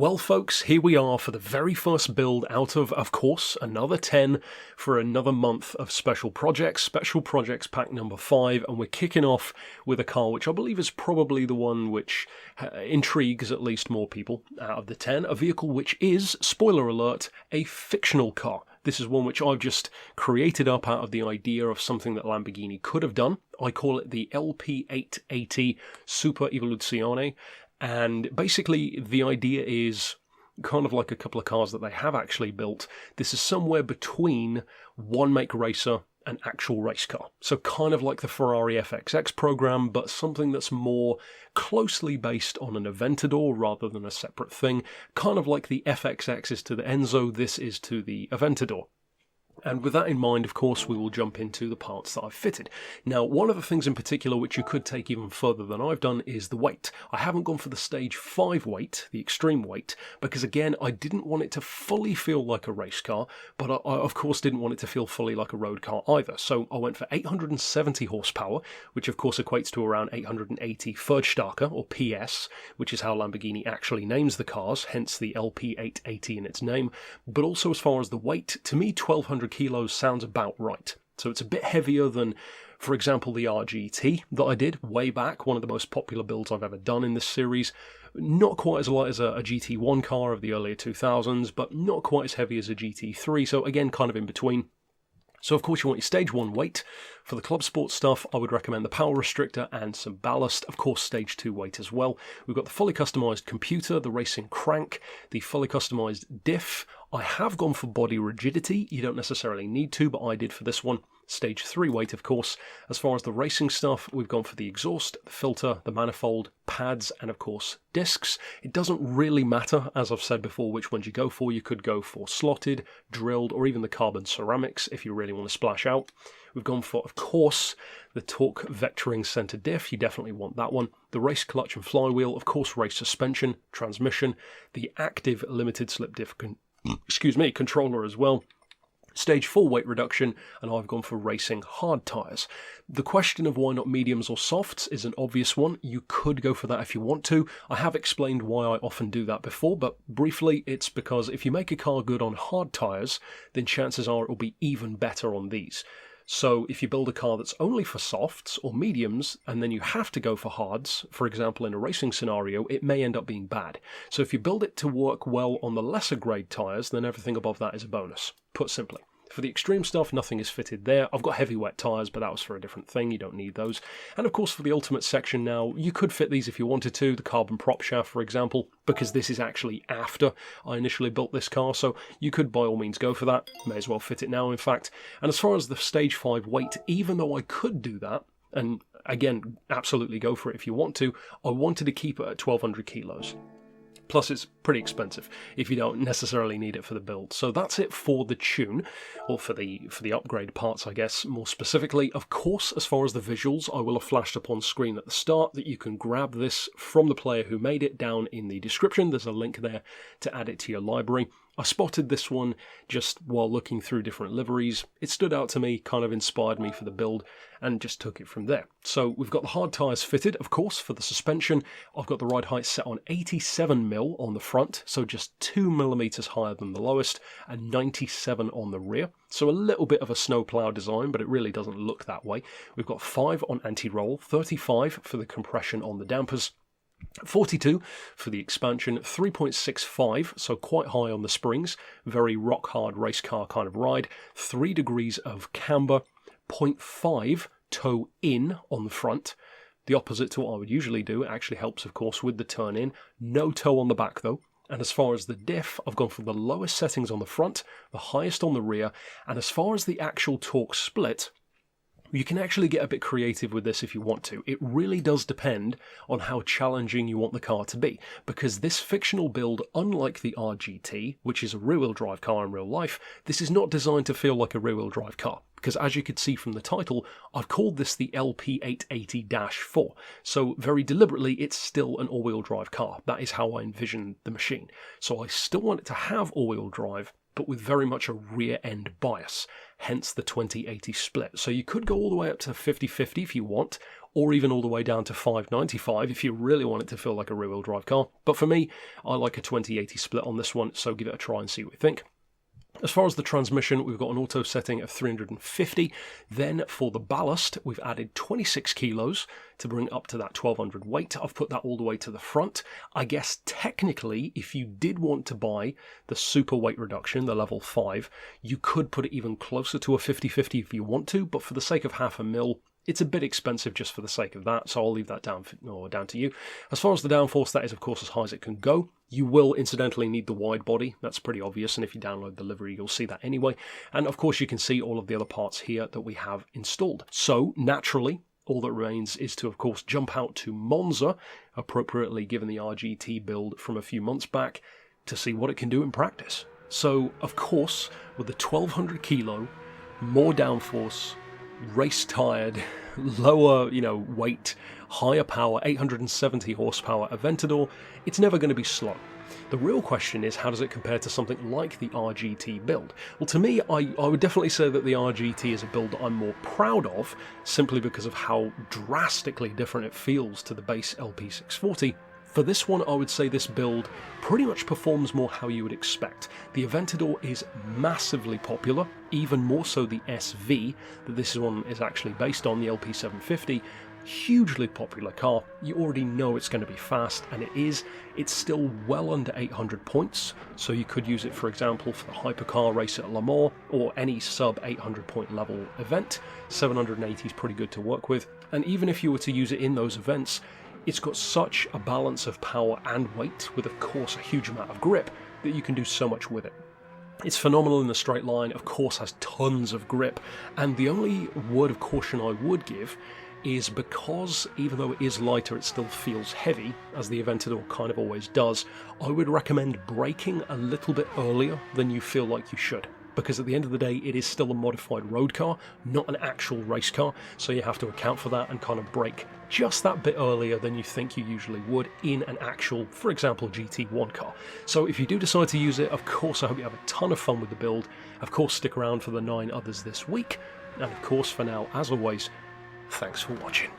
Well folks, here we are for the very first build out of course, another 10 for another month of special projects pack number 5, and we're kicking off with a car which I believe is probably the one which intrigues at least more people out of the 10, a vehicle which is, spoiler alert, a fictional car. This is one which I've just created up out of the idea of something that Lamborghini could have done. I call it the LP880 Super Evoluzione. And basically, the idea is kind of like a couple of cars that they have actually built. This is somewhere between one-make racer and actual race car. So kind of like the Ferrari FXX program, but something that's more closely based on an Aventador rather than a separate thing. Kind of like the FXX is to the Enzo, this is to the Aventador. And with that in mind, of course, we will jump into the parts that I've fitted. Now, one of the things in particular which you could take even further than I've done is the weight. I haven't gone for the stage 5 weight, the extreme weight, because again, I didn't want it to fully feel like a race car, but I of course didn't want it to feel fully like a road car either. So I went for 870 horsepower, which of course equates to around 880 Pferdestärke, or PS, which is how Lamborghini actually names the cars, hence the LP880 in its name. But also as far as the weight, to me 1200 kilos sounds about right. So it's a bit heavier than, for example, the RGT that I did way back, one of the most popular builds I've ever done in this series. Not quite as light as a GT1 car of the earlier 2000s, but not quite as heavy as a GT3, so again, kind of in between. So of course you want your stage 1 weight. For the club sport stuff, I would recommend the power restrictor and some ballast. Of course, stage 2 weight as well. We've got the fully customised computer, the racing crank, the fully customised diff. I have gone for body rigidity. You don't necessarily need to, but I did for this one. Stage 3 weight, of course. As far as the racing stuff, we've gone for the exhaust, the filter, the manifold, pads, and of course discs. It doesn't really matter, as I've said before, which ones you go for. You could go for slotted, drilled, or even the carbon ceramics if you really want to splash out. We've gone for, of course, the torque vectoring center diff. You definitely want that one. The race clutch and flywheel, of course, race suspension, transmission, the active limited slip diff controller as well. Stage 4 weight reduction, and I've gone for racing hard tyres. The question of why not mediums or softs is an obvious one. You could go for that if you want to. I have explained why I often do that before, but briefly, it's because if you make a car good on hard tyres, then chances are it will be even better on these. So if you build a car that's only for softs or mediums, and then you have to go for hards, for example in a racing scenario, it may end up being bad. So if you build it to work well on the lesser grade tyres, then everything above that is a bonus, put simply. For the extreme stuff, nothing is fitted there. I've got heavy wet tyres, but that was for a different thing. You don't need those. And of course, for the ultimate section now, you could fit these if you wanted to. The carbon prop shaft, for example, because this is actually after I initially built this car. So you could by all means go for that. May as well fit it now, in fact. And as far as the stage 5 weight, even though I could do that, and again, absolutely go for it if you want to, I wanted to keep it at 1200 kilos. Plus, it's pretty expensive if you don't necessarily need it for the build. So that's it for the tune, or for the upgrade parts, I guess, more specifically. Of course, as far as the visuals, I will have flashed up on screen at the start that you can grab this from the player who made it down in the description. There's a link there to add it to your library. I spotted this one just while looking through different liveries. It stood out to me, kind of inspired me for the build, and just took it from there. So we've got the hard tyres fitted, of course, for the suspension. I've got the ride height set on 87mm on the front, so just 2mm higher than the lowest, and 97 on the rear. So a little bit of a snowplow design, but it really doesn't look that way. We've got 5 on anti-roll, 35 for the compression on the dampers, 42 for the expansion, 3.65, so quite high on the springs, very rock hard race car kind of ride, 3 degrees of camber, 0.5 toe in on the front, the opposite to what I would usually do. It actually helps, of course, with the turn in, no toe on the back though. And as far as the diff, I've gone for the lowest settings on the front, the highest on the rear, and as far as the actual torque split, you can actually get a bit creative with this if you want to. It really does depend on how challenging you want the car to be, because this fictional build, unlike the RGT, which is a rear-wheel drive car in real life, this is not designed to feel like a rear-wheel drive car. Because as you could see from the title, I've called this the LP880-4. So very deliberately, it's still an all-wheel drive car. That is how I envision the machine. So I still want it to have all-wheel drive, but with very much a rear end bias, hence the 20/80 split. So you could go all the way up to 50/50 if you want, or even all the way down to 5/95 if you really want it to feel like a rear-wheel drive car. But for me, I like a 20/80 split on this one, so give it a try and see what you think. As far as the transmission, we've got an auto setting of 350. Then for the ballast, we've added 26 kilos to bring up to that 1200 weight. I've put that all the way to the front. I guess technically, if you did want to buy the super weight reduction, the level 5, you could put it even closer to a 50/50 if you want to, but for the sake of $500,000, it's a bit expensive just for the sake of that, so I'll leave that down to you. As far as the downforce, that is of course as high as it can go. You will incidentally need the wide body, that's pretty obvious, and if you download the livery you'll see that anyway. And of course you can see all of the other parts here that we have installed. So naturally, all that remains is to of course jump out to Monza, appropriately given the RGT build from a few months back, to see what it can do in practice. So of course, with the 1200 kilo, more downforce, race-tired, lower, weight, higher power, 870 horsepower Aventador, it's never going to be slow. The real question is, how does it compare to something like the RGT build? Well, to me, I would definitely say that the RGT is a build that I'm more proud of, simply because of how drastically different it feels to the base LP640. For this one, I would say this build pretty much performs more how you would expect. The Aventador is massively popular, even more so the SV, that this one is actually based on, the LP750. Hugely popular car. You already know it's going to be fast, and it is. It's still well under 800 points, so you could use it, for example, for the hypercar race at Le Mans, or any sub 800 point level event. 780 is pretty good to work with, and even if you were to use it in those events, it's got such a balance of power and weight, with of course a huge amount of grip, that you can do so much with it. It's phenomenal in the straight line, of course has tons of grip, and the only word of caution I would give is, because even though it is lighter it still feels heavy, as the Aventador kind of always does, I would recommend braking a little bit earlier than you feel like you should. Because at the end of the day, it is still a modified road car, not an actual race car, so you have to account for that and kind of brake just that bit earlier than you think you usually would in an actual, for example, GT1 car. So if you do decide to use it, of course I hope you have a ton of fun with the build. Of course stick around for the 9 others this week, and of course for now, as always, thanks for watching.